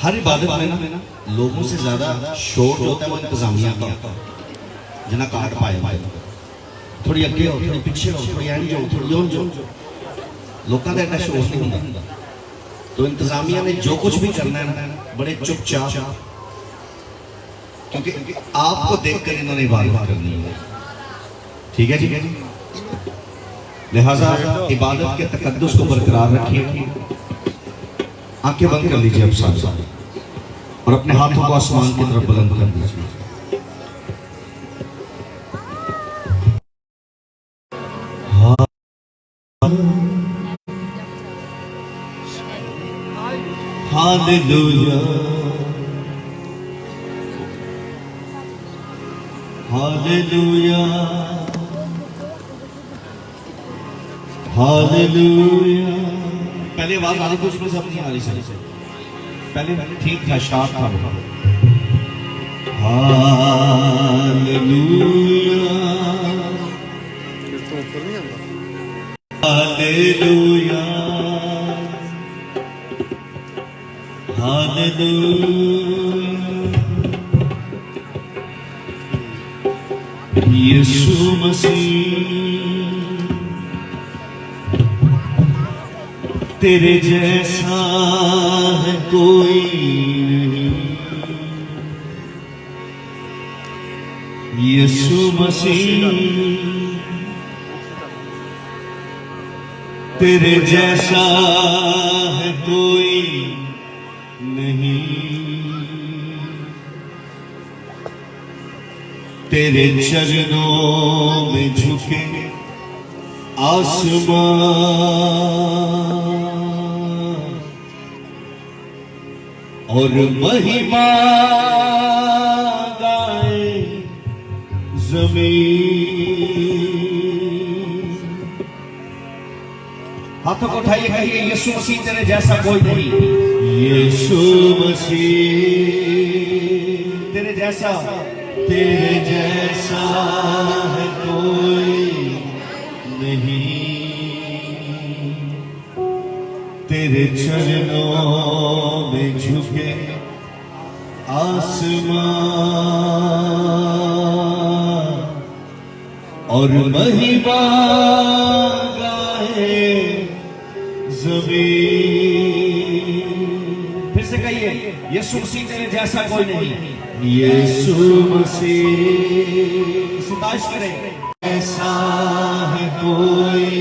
हर इबादत में ना लोगों से ज्यादा शोर होता है वो इंतजामिया का होता है। जिन्हें कार्ड पाए थोड़ी अगे हो, थोड़ी पिछे हो, थोड़ी एंड हो, थोड़ी ओन जो लोगों का एडा शोर नहीं होता। तो इंतजामिया ने जो कुछ भी करना है ना बड़े चुपचाप, क्योंकि आपको देखकर इन्होंने इबादत करनी है। ठीक है जी। लिहाजा इबादत के तकद्दुस को बरकरार रखिए। आंखें बंद कर लीजिए अब साथ और अपने हाथों को आसमान की तरफ बुलंद कर दीजिए। Hallelujah hallelujah hallelujah. पहले आवाज आ रही थी, उसमें सब नहीं आ रही सही। पहले ठीक था, शार्प था। Hallelujah hallelujah hallelujah. यीशु मसीह तेरे जैसा है कोई नहीं। यीशु मसीह तेरे जैसा है कोई नहीं। तेरे चरणों में झुके आसमां और महिमा गाए जमीन। हाथों को उठाइए, कहिए यीशु मसीह तेरे जैसा कोई नहीं। यीशु मसीह तेरे जैसा है कोई नहीं। तेरे चरणों में झुके आसमां और महिमा गाए ज़मीन। फिर से कहिए, यीशु मसीह तेरे जैसा कोई नहीं। यीशु मसीह सितारिश करें, ऐसा है कोई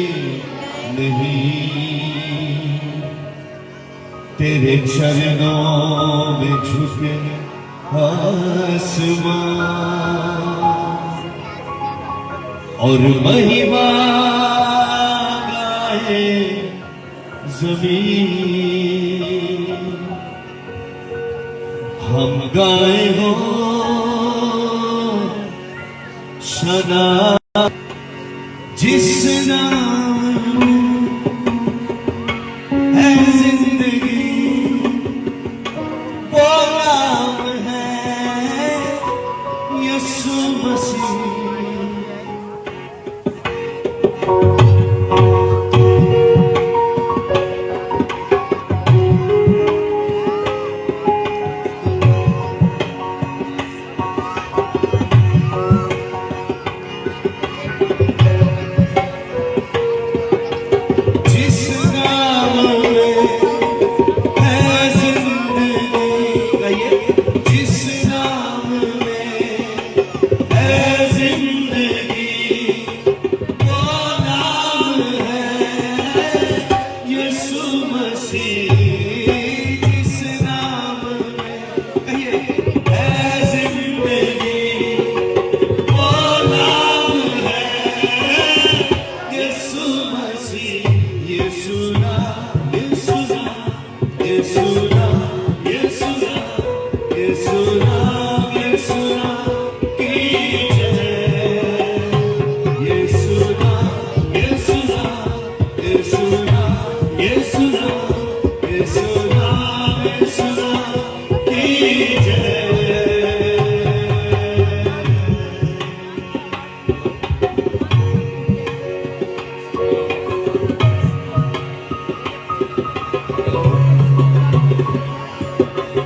नहीं। तेरे चरणों में झुके आसमां और महिमा गाए ज़मीन। हम गाए हो सदा जिस नाम है जिंदगी, वो नाम है यीशु मसीह।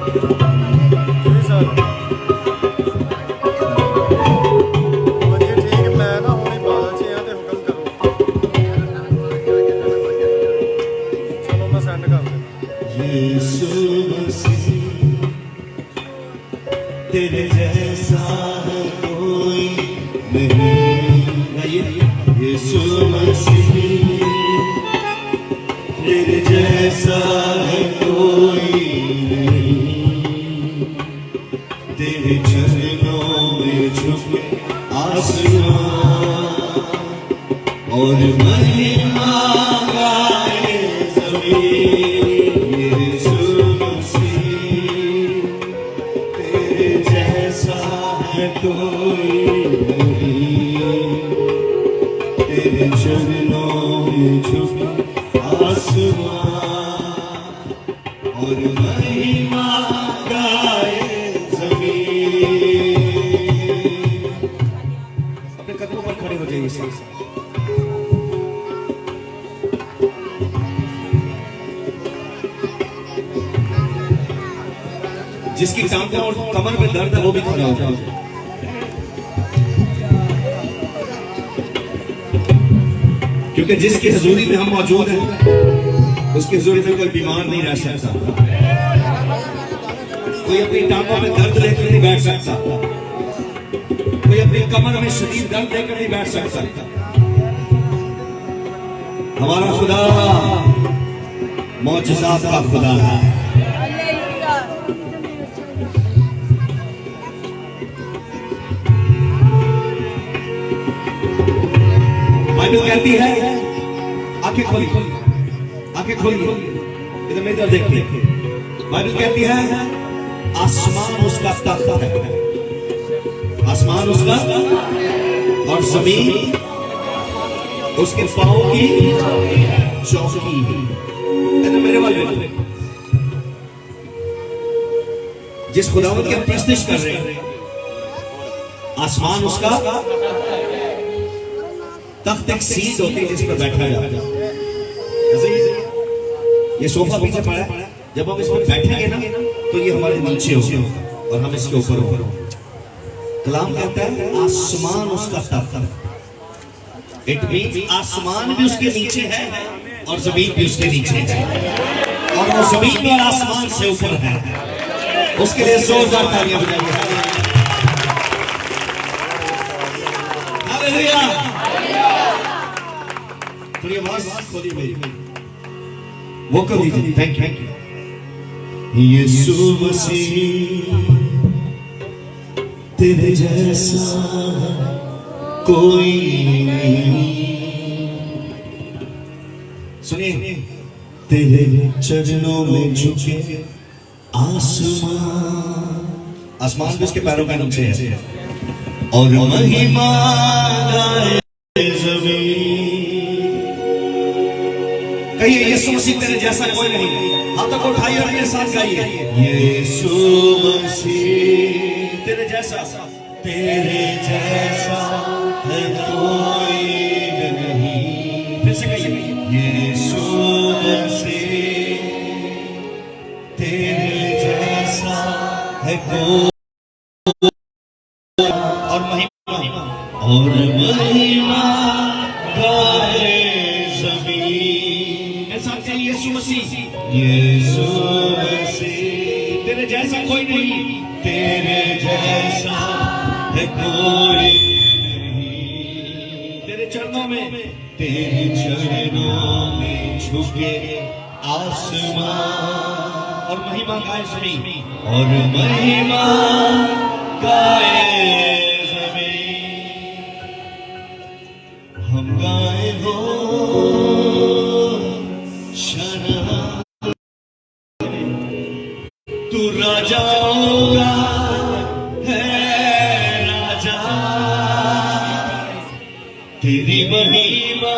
जी सर हाँ जी ठीक है मैं ना हुणे बादल च हाँ तो हुक्म करो चलो मैं सेंड कर देना यीशु मसीह तेरे जैसा है कोई नहीं। यीशु मसीह तेरे जैसा है कोई नहीं। तेरे चरणों में झुके आसमां और महिमा गाए ज़मीन। यीशु मसीह तेरे जैसा है कोई नहीं। तेरे चरणों में झुके आसमां और महिमा गाए ज़मीन। अपने कदमों पर खड़े हो जाइए सही से। जिसकी टांगों और कमर में दर्द है वो भी खड़ा हो जाए। क्योंकि जिसकी हजूरी में हम मौजूद हैं उसकी हजूरी में कोई बीमार नहीं रह सकता। कोई अपनी टांगों में दर्द लेकर नहीं बैठ सकता। कोई अपनी कमर में शदीद दर्द लेकर नहीं बैठ सकता। हमारा खुदा मौजज़ात का खुदा है। बाइबल कहती है आंखें खोली, आंखें खोली, इधर मेरी तरफ देखिए। बाइबल कहती है आसमान उसका तख्त है, आसमान उसका और जमीन उसके पांव की चौकी है। इधर मेरे वाले जिस खुदावंत की हम प्रस्तुत कर रहे हैं, आसमान उसका तख्त एक सीट होती है जिस पर बैठा जाता है। ये सोफा पीछे पड़ा है, जब हम इस पर बैठेंगे ना तो ये हमारे नीचे होगा और हम इसके ऊपर होगा। कलाम कहता है आसमान उसका तख्त। इट मींस आसमान भी उसके नीचे है और जमीन भी उसके नीचे है और वो जमीन और आसमान से ऊपर है। उसके लिए जोरदार तालियां बजाइए। हालेलुया। थोड़ी आवाज खोली मेरी, वो कर दीजिए। Thank you. यीशु मसीह तेरे जैसा कोई नहीं। सुनिए, तेरे चरणों में झुके आसमान, आसमान भी उसके पैरों के नीचे है और महिमा गाए ज़मीन। कहिए यीशु मसीह तेरे जैसा कोई नहीं। हाथों को उठाइए और मेरे साथ गाइए। यीशु मसीह तेरे जैसा है कोई नहीं। फिर से कहिए यीशु मसीह तेरे जैसा है कोई और महिमा गाए ज़मीन। मेरे साथ कहिए यीशु मसीह तेरे जैसा कोई नहीं। तेरे जैसा है कोई नहीं। तेरे चरणों में झुके आसमान और महिमा गाए ज़मीन और महिमा गाए ज़मीन। हम गाए हो शना तू राजा होगा है राजा। तेरी महिमा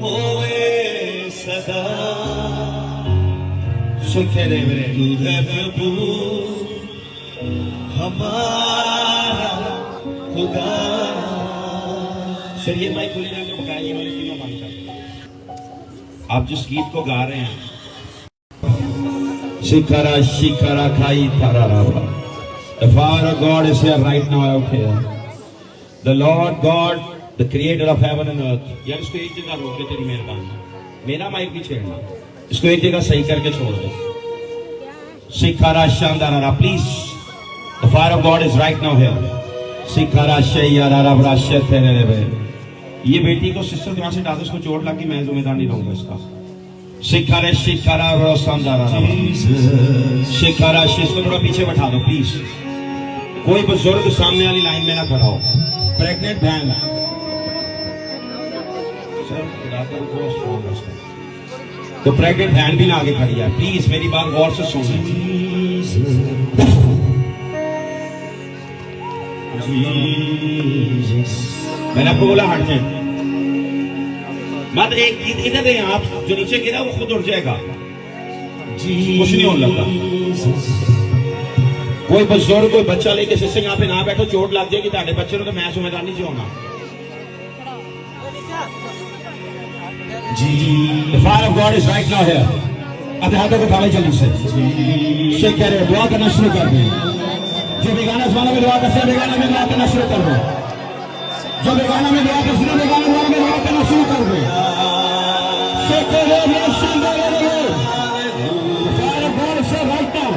होवे सदा। सुखे रे मेरे तू है प्रभु हमारा खुदा। चलिए माइक खोलिए, लोग गाइए वाले तीनों बंद कर। आप जिस गीत को गा रहे हैं Shikara Shikara Kai Tararava. The Father God is here right now out here. The Lord God, the creator of heaven and earth. यार इसको एक जगह रोक दे तेरी मेहरबानी। मेरा माइक भी छेड़ना। इसको एक जगह सही करके छोड़ दे। Shikara Shandarara, please. The fire of God is right now here. Shikara Shayarara Brashetereve. ये बेटी को सिस्टर के वहां से डाल दो, उसको चोट लगी, मैं जिम्मेदार नहीं रहूंगा इसका। शिकारा शिकारा रोसांदारा शिकारा इसको थोड़ा पीछे बैठा दो प्लीज। कोई बुजुर्ग सामने वाली लाइन में ना खड़ा हो। प्रेग्नेंट बहन तो प्रेग्नेंट बहन भी ना आगे खड़ी है, प्लीज मेरी बात गौर से सुन लें। मैंने आपको बोला हट जाए मत, एक इधर दें आप, जो नीचे गिरा वो खुद उड़ जाएगा, कुछ नहीं होने लगा। कोई बुजुर्ग कोई बच्चा लेके सिस्टर यहाँ पे ना बैठो, चोट लग जाएगी ताड़े बच्चे तो मैं जिम्मेदार नहीं जो होना। The fire of God is right now here. अपने हाथों को थामे जल्दी से शेख कह रहे दुआ करना शुरू कर दें। जो बेगाना जमाना में दुआ करते हैं बेगाना में दुआ करना शुरू कर दो। जो बेगाना में दुआ करते हैं बेगाना दुआ में दुआ करना शुरू कर दो। शेख कह रहे The fire of God is here right now.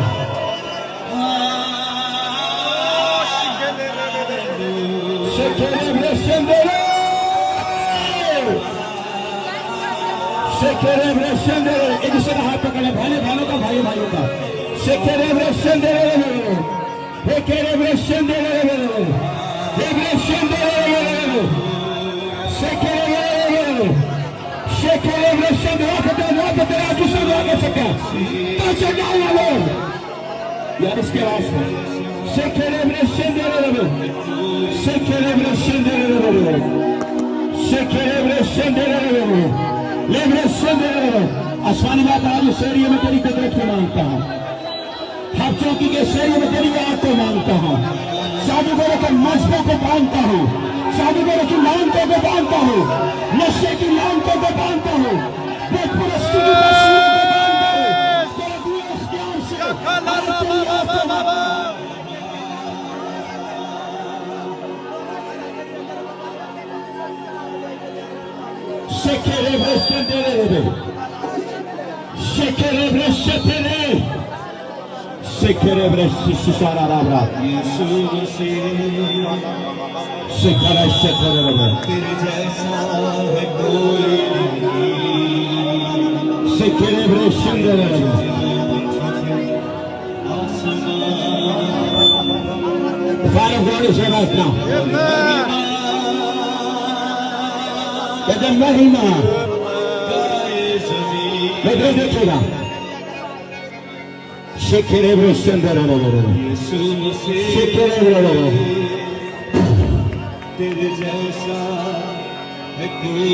Sheikh कह रहे एक दूसरे का हाथ पकड़े, भाई भाइयों का भाई भाइयों का शेखेरे ब्रेशन दे रहे हेकेरे ब्रेशन दे रहे ब्रेशन दे रहे शेखेरे ब्रेशन दे रहे दूसरे दुआ कर सके तो जाओ लोग यार इसके वास्ते शेखेरे ब्रेशन दे रहे शेखेरे ब्रेशन दे रहे शेखेरे ब्रेशन दे रहे आसमानी बात आज शेरिये में तेरी कुदरत को मांगता हूँ, हर चौकी के शेरिये में तेरी आग को मांगता हूँ, जादूगरों के मजबों को बांधता हूँ, जादूगरों की लानतों को बांधता हूँ, नशे की लानतों को बांधता हूँ, बेतपरस्ती की बस्तियों को बांधता हूँ, तेरे दिए इख्तियार से तेरी आग को मांगता हूँ। Shekere breshendere, shekere breshendere, shekere breshisara rabra. Shekere shekere rabra. Shekere breshendere rabra. The fire of God is here right now. कहते महिमा इधर देखिएगा शेखेरे ब्रेशेंदरे शेखेरे तेरे जैसा है कोई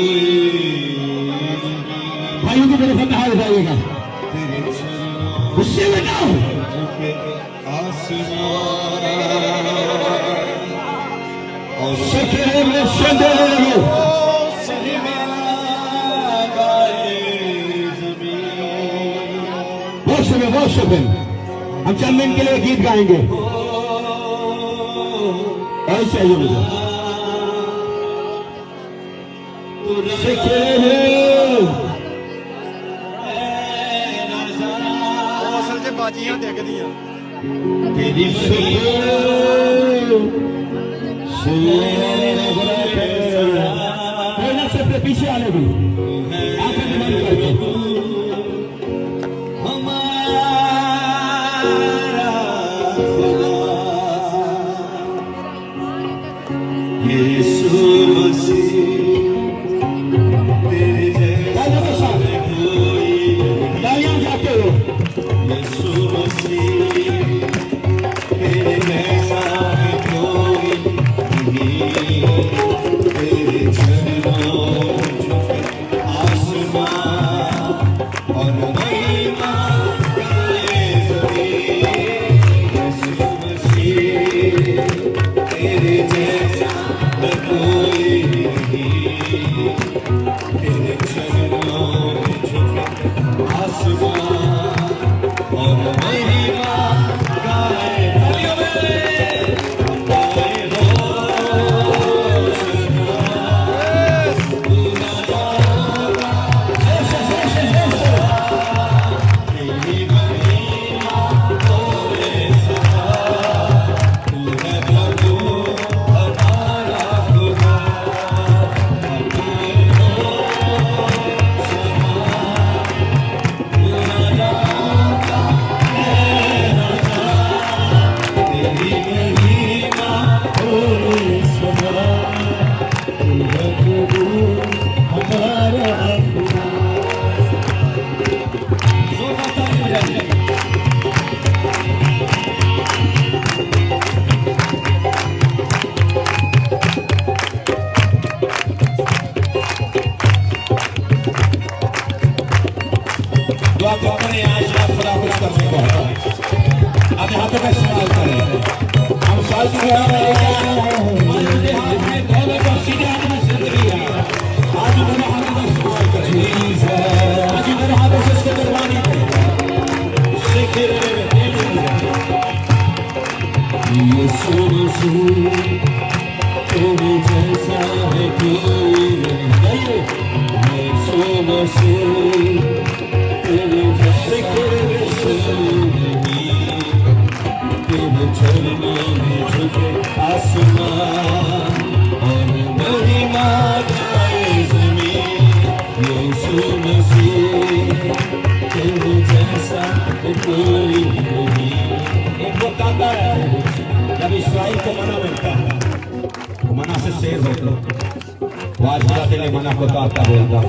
भाइयों की तरफ हाथ उठाइएगा गुस्से में ना हो शेखेरे ब्रेशेंदरे worship him. हम चंद दिन के लिए गीत गाएंगे, ऐसे ही मुझे असल च बाजियां देखदियां तेरी से पीछे आने भी आंखें बंद करके आसमां और दुआ को अपने आज खुदा खुश करने को है। अपने हाथों में इस्तेमाल करें। हम साल की दुआ में लेके आए हैं हाथ में दौलत और सीधे हाथ में जिंदगी है। आज मेरे हाथों में इस्तेमाल करें। आज मेरे हाथों से इसके कुर्बानी करें। यीशु मसीह तेरे जैसा है कोई नहीं। यीशु मसीह तेरे जैसा कोई नहीं। तेरे चरणों में झुके आसमान और महिमा गाए ज़मीन। यीशु मसीह तेरे जैसा कोई नहीं। एक वक्त आता है जब इस्राइल को मना मिलता है, वो मना से शेर होता है, वो आज के लिए मना को आता बोलता है।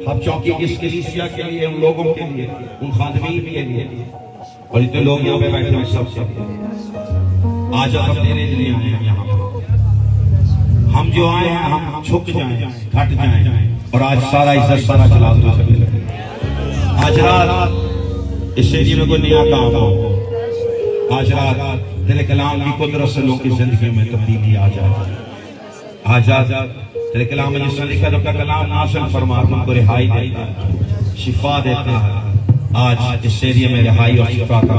हम चौकी इस कलीसिया के लिए, उन लोगों के लिए, उन खादमीन के लिए और जितने लोग यहाँ पे बैठे हैं सब आज हम तेरे लिए आए हैं। यहाँ हम जो आए हैं हम झुक जाएं, घट जाएं और आज सारा इज्जत सारा चला दो। आज रात इस एरिया में कोई नया काम हो, आज रात तेरे कलाम की कुदरत से लोगों की जिंदगी में तब्दीली आ जाए। आज तेरे कलाम में जिसने लिखा तो कलाम नासिल फरमा तुमको रिहाई देता है, शिफा देता है। आज इस एरिया में रिहाई और शिफा का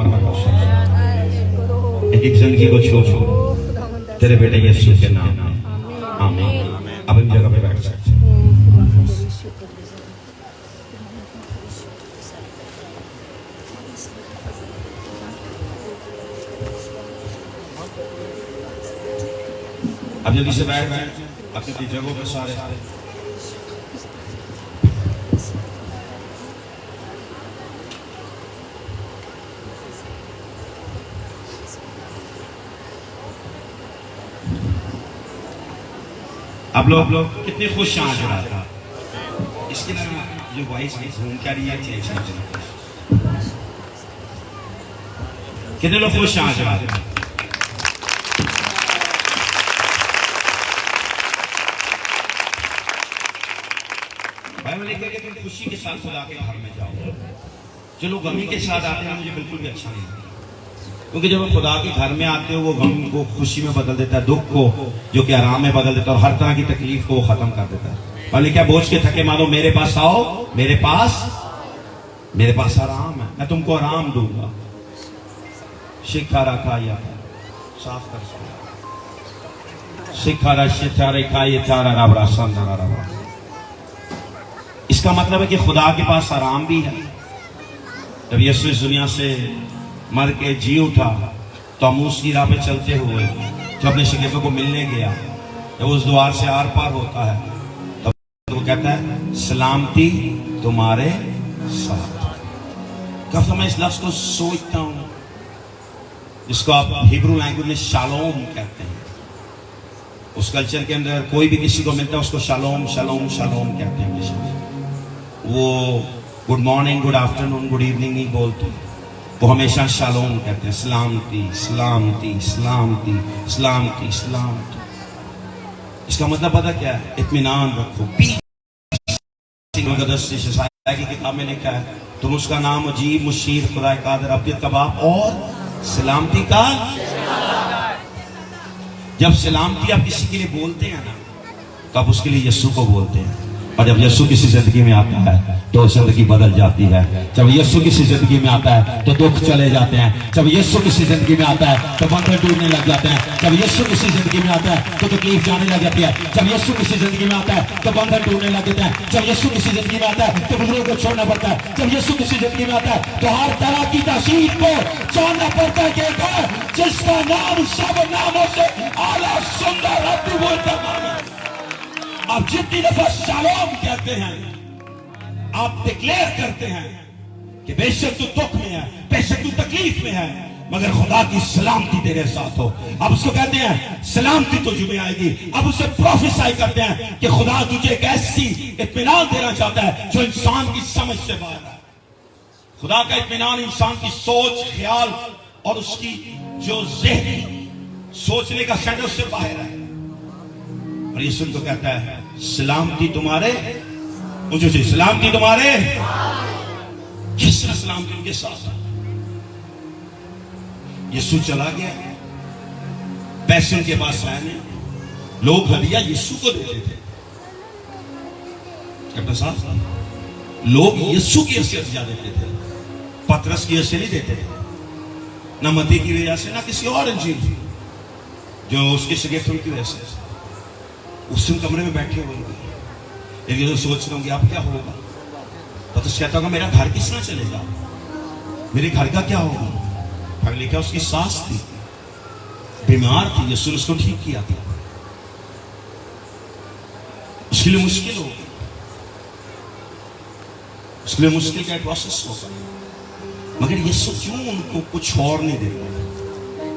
एक एक जिंदगी को छोड़ो तेरे बेटे यीशु के नाम में, आमीन। अब इन जगह पे बैठ सकते हैं। अब जल्दी से बैठ गए अपनी जगहों पे सारे। आप लोग कितने खुश हैं आज रात? इसके ना जो वॉइस घूम क्या रही है, कितने लोग खुश हैं आज रात? तुम खुशी के साथ खुदा के घर में जाओ। जो लोग गमी के साथ आते हैं मुझे बिल्कुल भी अच्छा नहीं लगता, क्योंकि जब खुदा के घर में आते हो वो गम को खुशी में बदल देता है, दुख को जो कि आराम में बदल देता है और हर तरह की तकलीफ को खत्म कर देता है। पहले क्या बोझ के थके मानो मेरे पास आओ, मेरे पास आराम है, मैं तुमको आराम दूंगा। शिखा रखा या साफ कर शिखा रखा ये चारा रबरा संदरा रबरा। इसका मतलब है कि खुदा के पास आराम भी है। जब यीशु इस दुनिया से मर के जी उठा तो हम उस राह पे चलते हुए जब अपने शिकवे को मिलने गया, जब उस द्वार से आर पार होता है तब वो कहता है सलामती तुम्हारे साथ। कब मैं इस लफ्ज को सोचता हूं जिसको आप हिब्रू लैंग्वेज में शालोम कहते हैं। उस कल्चर के अंदर कोई भी किसी को मिलता है उसको शालोम शालोम शालोम कहते हैं। वो good morning, good afternoon, good evening नहीं बोलते, वो हमेशा शालोम कहते हैं। सलामती सलामती सलामती सलामती सलामती। इसका मतलब पता क्या है? इत्मीनान रखो, पीस। की किताब में लिखा है तुम उसका नाम अजीब, मुशीर, खुदा कादिर, अब्दुल कबाब और सलामती का। जब सलामती आप किसी के लिए बोलते हैं ना तो आप उसके लिए यीशु को बोलते हैं, और जब यीशु किसी जिंदगी में आता है तो जिंदगी बदल जाती है। जब यीशु किसी जिंदगी में आता है तो दुख चले जाते हैं। जब यीशु किसी जिंदगी में आता है तो बंधन टूटने लग जाते हैं। जब यीशु किसी जिंदगी में आता है तो तकलीफ जाने लग जाती है। जब यीशु किसी जिंदगी में आता है तो बंधन टूटने लग जाते हैं। जब यीशु किसी जिंदगी में आता है तो बुजुर्गों को छोड़ना पड़ता है। जब यीशु किसी जिंदगी में आता है तो हर तरह की तस्वीर को छोड़ना पड़ता है। जिसका नाम सब नामों से आला, सुंदर, अद्भुत तमाम है। आप जितनी दफा शालोम कहते हैं, आप डिक्लेयर करते हैं कि बेशक तू दुख में है, बेशक तू तकलीफ में है, मगर खुदा की सलामती तेरे साथ हो। अब उसको कहते हैं सलामती तुझ में आएगी। अब उसे प्रोफेसाई करते हैं कि खुदा तुझे एक ऐसी इत्मीनान देना चाहता है जो इंसान की समझ से बाहर है। खुदा का इत्मीनान इंसान की सोच, ख्याल और उसकी जो ज़हनी सोचने का स्टैंडर्ड से बाहर है। और यीशु को कहता है सलामती तुम्हारे, मुझे सलामती तुम्हारे। किस तरह सलामती उनके साथ? यीशु चला गया, पैसे उनके पास आए नहीं, लोग हदिया यीशु को देते थे। अपने साथ लोग यीशु की हैसियत ज्यादा देते थे, पतरस की हैसियत नहीं देते थे, ना मती की वजह से, ना किसी और इंजील जो उसके शगीर्दों की वजह से। उस दिन कमरे में बैठे हुए लेकिन तो सोच रहे होंगे अब क्या होगा। तो कहता होगा मेरा घर किस तरह चलेगा, मेरे घर का क्या होगा। फिर लिखा उसकी सास थी, बीमार थी, यीशु ने उसको ठीक किया था। उसके लिए मुश्किल होगा, उसके लिए मुश्किल का प्रोसेस होगा, मगर यीशु क्यों उनको कुछ और नहीं देता।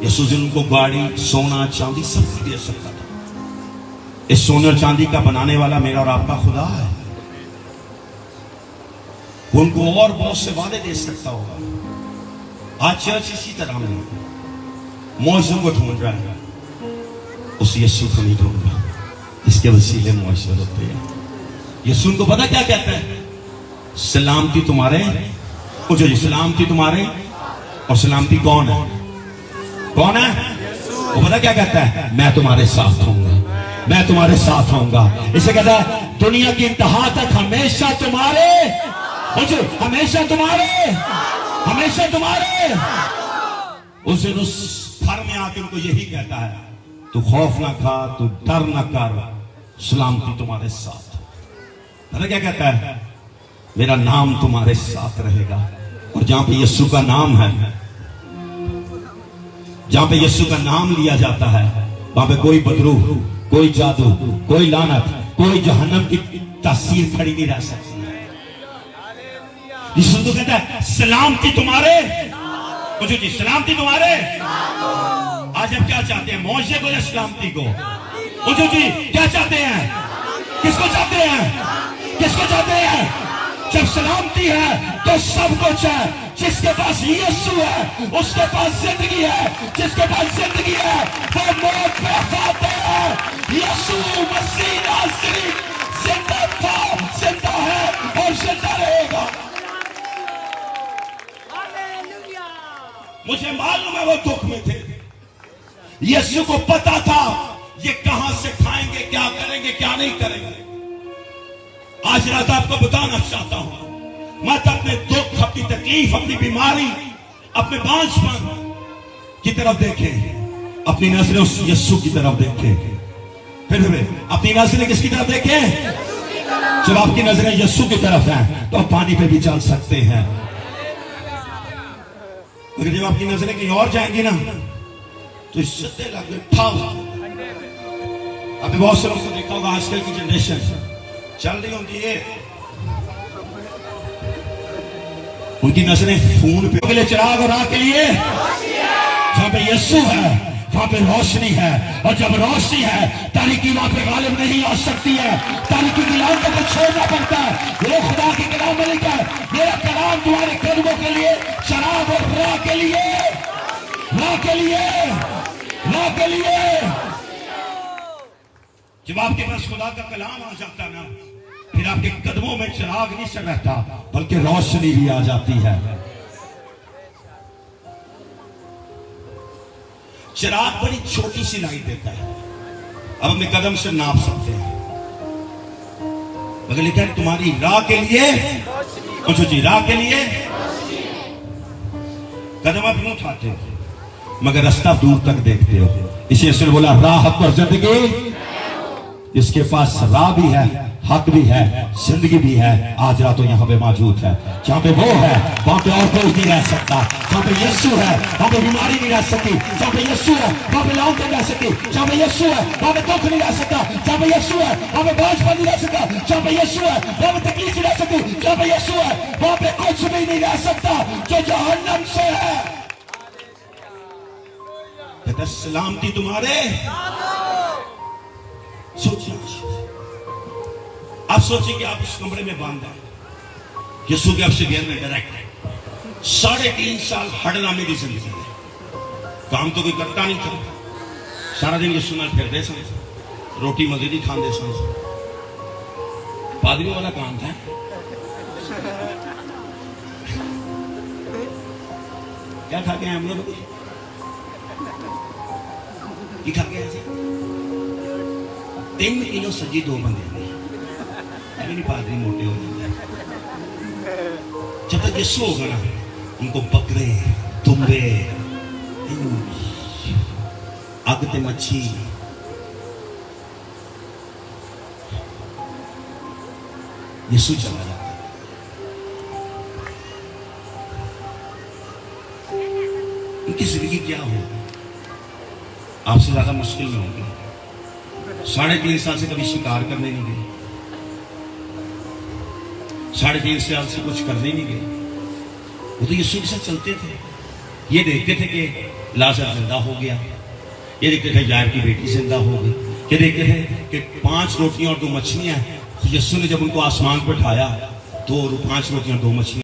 यीशु जो उनको गाड़ी, सोना, चांदी सब कुछ दे सकता था। इस सोने और चांदी का बनाने वाला मेरा और आपका खुदा है। वो उनको और बहुत से वादे दे सकता होगा। आज चर्च इसी तरह में मौजों को ढूंढ रहा है, उस यीशु को नहीं ढूंढ रहा इसके वसीले मौजूद होते हैं। यीशु को पता क्या कहता है? सलामती तुम्हारे, मुझे सलामती तुम्हारे। और सलामती कौन है? कौन है वो? पता क्या कहता है? मैं तुम्हारे साथ होऊंगा, मैं तुम्हारे साथ आऊंगा। इसे कहता है दुनिया की इंतहा तक हमेशा तुम्हारे, मुझे हमेशा तुम्हारे, हमेशा तुम्हारे। उस दिन उस घर में आकर उनको यही कहता है तू खौफ ना खा, तू डर ना कर, सलामती तुम्हारे साथ। पता क्या कहता है? मेरा नाम तुम्हारे साथ रहेगा। और जहां पे यीशु का नाम है, जहां पे यीशु का नाम लिया जाता है, वहां पे कोई बदरू, कोई जादू, कोई लानत, कोई जहन्नम की तासीर खड़ी नहीं रह सकती। यीशु तो कहता है सलामती तुम्हारे, मुझे जी सलामती तुम्हारे। आज आप क्या चाहते हैं? मौजे को या सलामती को? मुझे जी क्या चाहते हैं? किसको चाहते हैं? किसको चाहते हैं? जब सलामती है तो सब कुछ है। जिसके पास यीशु है उसके पास जिंदगी है। जिसके पास जिंदगी है वो मौत पे फातेह है। यीशु मसीह नाज़री जिंदा था, जिंदा है और जिंदा रहेगा। मुझे मालूम है वो दुख में थे, यीशु को पता था ये कहां से खाएंगे, क्या करेंगे, क्या नहीं करेंगे। आज रात आपको बताना चाहता हूं, मत अपने दुख, अपनी तकलीफ, अपनी बीमारी, अपने बांझपन की तरफ देखें, अपनी नजरें उस यीशु की तरफ देखें। फिर अपनी नजरें किसकी तरफ देखें? जब आपकी नजरें यीशु की तरफ हैं तो आप पानी पे भी चल सकते हैं। अगर जब आपकी नजरें कहीं और जाएंगी ना तो इससे लगे ठाव। आपने बहुत से लोगों को देखा होगा, आजकल की जनरेशन चल रही होती है, उनकी नजरें खून पे अगले चिराग और राह के लिए जहां पे यीशु है वहां पे रोशनी है, और जब रोशनी है तारीकी वहां पे गालिब नहीं आ सकती है। तारीकी की लालच को छोड़ना पड़ता है। वो खुदा के कलाम में लिखा है, मेरा कलाम तुम्हारे कदमों के लिए चिराग और राह के लिए, राह के लिए, राह के लिए। जब आपके पास खुदा का कलाम आ जाता ना, फिर आपके कदमों में चिराग नहीं से रहता बल्कि रोशनी भी आ जाती है। चिराग बड़ी छोटी सी लाइट देता है, अब अपने कदम से नाप सकते हैं, मगर लिखा है तुम्हारी राह के लिए, पूछो जी राह के लिए। कदम आप यूं उठाते हो मगर रास्ता दूर तक देखते हो। इसी से बोला राह पर जिंदगी, जिसके पास राह भी है, हक भी है, जिंदगी भी है, आज रात तो यहाँ पे मौजूद है। जहाँ पे वो है वहां पे और कोई नहीं रह सकता। जहाँ पे यीशु है वहां पे बीमारी नहीं रह सकती। जहाँ पे यीशु है वहां पे लांत नहीं रह सकती। जहाँ पे यीशु है वहां पे दुख नहीं रह सकता। जहाँ पे यीशु है वहां पे बोझपन नहीं रह सकता। जहाँ पे यीशु है वहां पे तकलीफ नहीं रह सकती। जहाँ पे यीशु है वहां पे कुछ भी नहीं रह सकता जो जहन्नम से है। सलामती तुम्हारे, सोचिए आप सोचिए कि आप उस कमरे में बांध हैं, यीशु के आपसे घेर में डायरेक्ट 3.5 साल हडनामे की जिंदगी है। काम तो कोई करता नहीं था, सारा दिन यीशु नाल फिरदे सन, रोटी मजीदी खांदे सन। पादरी वाला काम था। क्या खा के आए हम लोग? की खा के आए? 3 किलो सब्जी 2 बंदे नहीं, पादरी मोटे हो जाते। जब तक यीशु होगा ना, उनको बकरे, दुम्बे, आग ते मच्छी, यीशु चला जाता। उनकी जिंदगी क्या हो, आपसे ज्यादा मुश्किल में होगी। 3.5 साल से कभी शिकार करने नहीं गए, 3.5 साल से कुछ करने नहीं गए। वो तो यीशु के साथ चलते थे, ये देखते थे कि लाजर जिंदा हो गया, ये देखते थे यार की बेटी जिंदा हो गई, ये देखते थे कि 5 रोटियां और 2 मछलियां। यीशु ने जब उनको आसमान पर उठाया, 5 रोटियां 2 मछलियां